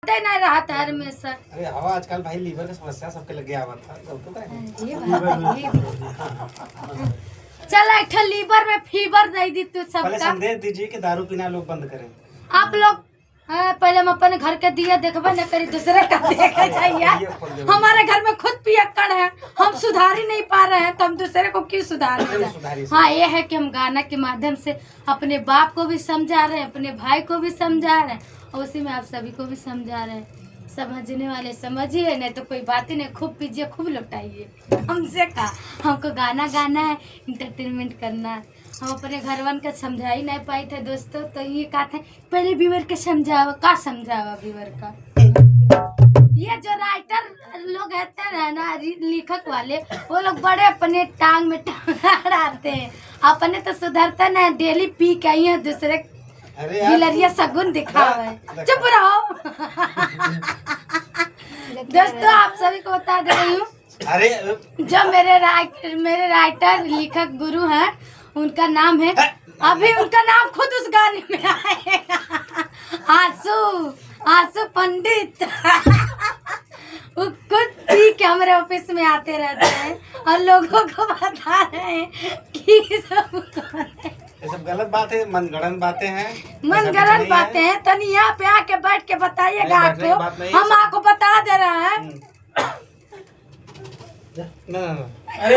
सुधरते नहीं रहा था हमेशा। अरे हवा आजकल भाई लीवर की समस्या सबके लगे आवत था तो चल एक लीवर में फीवर दे दी तू पहले सबका। संदेश दीजिए कि दारू पीना लोग बंद करें। आप लोग पहले हम अपने घर के दिया देखबे न करी, दूसरे का देखे जाइए। हमारे घर में खुद पियक्कड़ है, हम सुधार ही नहीं पा रहे हैं तो हम दूसरे को क्यों सुधारें। हाँ ये है कि हम गाना के माध्यम से अपने बाप को भी समझा रहे हैं, अपने भाई को भी समझा रहे हैं और उसी में आप सभी को भी समझा रहे हैं। समझने वाले समझिए, नहीं तो कोई बात ही नहीं। खूब पीजिए, खूब लौटाइए। हमसे कहा हमको गाना गाना है, इंटरटेनमेंट करना है। हम अपने घरवान का समझा ही नहीं पाए थे दोस्तों, तो ये कहा था पहले व्यूअर के समझावा का समझावा व्यूअर का। ये जो राइटर लोग रहते हैं ना, लेखक वाले, वो लोग बड़े अपने टांग में टांग अड़ाते हैं, अपने तो सुधरते नहीं। डेली पी के आई है, दूसरे गिलरिया सगुन दिखावे। चुप रहो। दोस्तों आप सभी को बता दे रही हूँ, अरे जो मेरे राइटर लेखक गुरु हैं, उनका नाम है, अभी उनका नाम खुद उस गाने में आएगा, आंसू पंडित। वो खुद पी के हमारे ऑफिस में आते रहते हैं और लोगों को बता रहे हैं कि सब ये सब गलत बात है, मनगढ़ंत बातें हैं। मनगढ़ंत बातें हैं। तनी यहाँ पे आके बैठ के बताइएगा आपको, हम आपको बता दे रहे हैं। अरे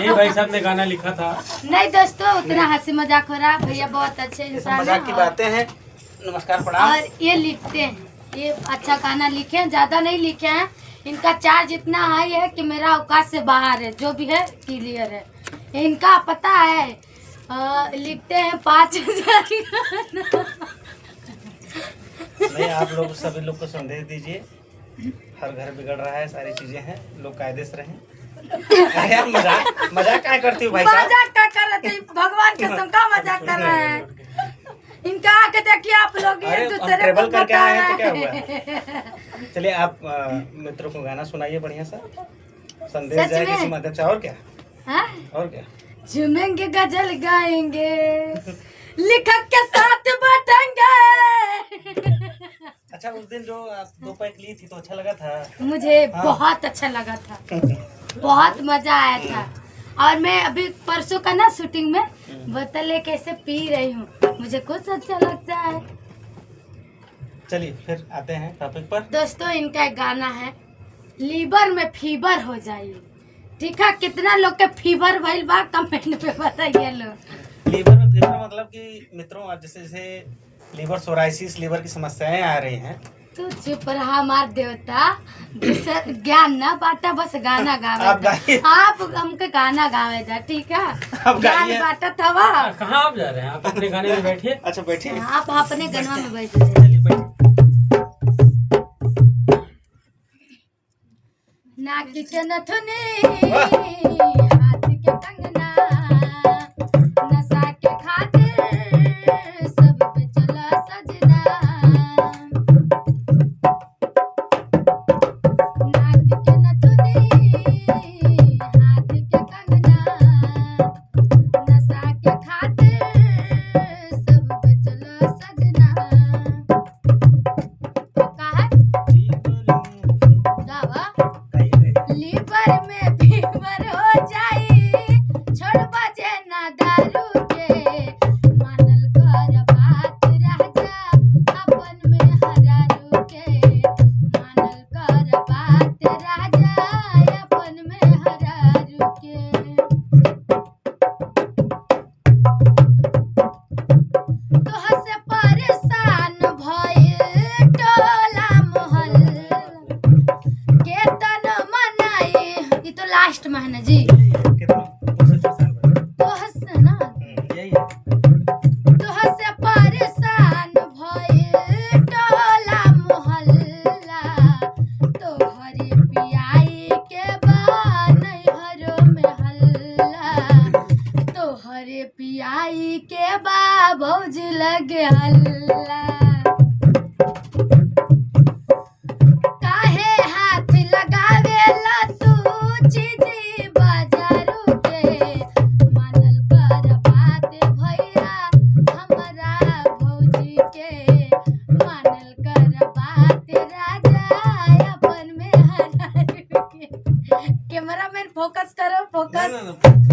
ये भाई साहब ने गाना लिखा था। नहीं दोस्तों, उतना हंसी मजाक हो रहा। भैया बहुत अच्छे इंसान मजाक की बातें हैं। नमस्कार प्रणाम। और ये लिखते हैं, ये अच्छा गाना लिखे हैं, ज्यादा नहीं लिखे हैं। इनका चार्ज इतना हाई है कि मेरा औकात से बाहर है, जो भी है क्लियर है। इनका पता है लिखते हैं 5,000। नहीं, आप लोग सभी लोग को संदेश दीजिए, हर घर बिगड़ रहा है, सारी चीजें हैं, लोग कायदे से रहें। यार मजाक क्या करती हो भाई साहब? मजाक क्या कर रहे थे? भगवान के कसम का मजाक कर रहे हैं। इनका आके देखिए आप लोग, ये दूसरे को करके आए हैं तो क्या हुआ। चलिए आप मित्रों को गाना सुनाइए बढ़िया सा, संदेश जाए किसी माध्यम से। और क्या और क्या? झूमेंगे, गजल गाएंगे, लेखक के साथ बैठेंगे। अच्छा, उस दिन जो आप 2 पैक ली थी तो अच्छा लगा था मुझे। बहुत अच्छा लगा था, बहुत मजा आया था। और मैं अभी परसों का ना शूटिंग में बोतल लेके ऐसे पी रही हूँ, मुझे कुछ अच्छा लगता है। चलिए फिर आते हैं टॉपिक पर। दोस्तों इनका एक गाना है, लीवर में फीवर हो जाइए। ठीक है, कितना लोग के फीवर भइल बा कमेंट पे बताइए लोग। लीवर में फीवर मतलब कि मित्रों, अब जैसे जैसे लीवर सोराइसिस, लीवर की समस्याएं आ रही हैं। तू चुप रहा हमार देवता, ज्ञान ना बांटा, बस गाना गावे। आप हमके गाना गावे जा, ठीक है? ज्ञान बांटा था। कहाँ आप जा रहे हैं? आप अपने गाने में बैठिए। अच्छा बैठिए, आप अपने गनवा में बैठिए। नाक के नथुनी, हाथ के कंगना, नशा के खातिर सब पे चला सजना। नाक के नथुनी, हाथ के कंगना, नशा के खातिर सब पे चला सजना। कहा गावा लीवर में फीवर हो जाई, छोड़ बजे ना दारू के, मानल कर बात राजा अपन में हरारू के, मानल कर बात राजा अपन में हरारू के। तोह से परेशान भइल टोला मोहल्ला, केतन मनाई। ये तो लास्ट महीना जी, तोह से ना, तोह से परेशान भइल टोला मोहल्ला, तोहरे पियाई के बा नैहरो में हल्ला, तोहरे पियाई के बा भौजी लगे हल्ला। काहे हाथ लगावेला तू चीजी बाजारू के, मानल कर बात भैया हमरा भौजी के, मानल कर बात कैमरामैन फोकस करो, फोकस। ना, ना, ना।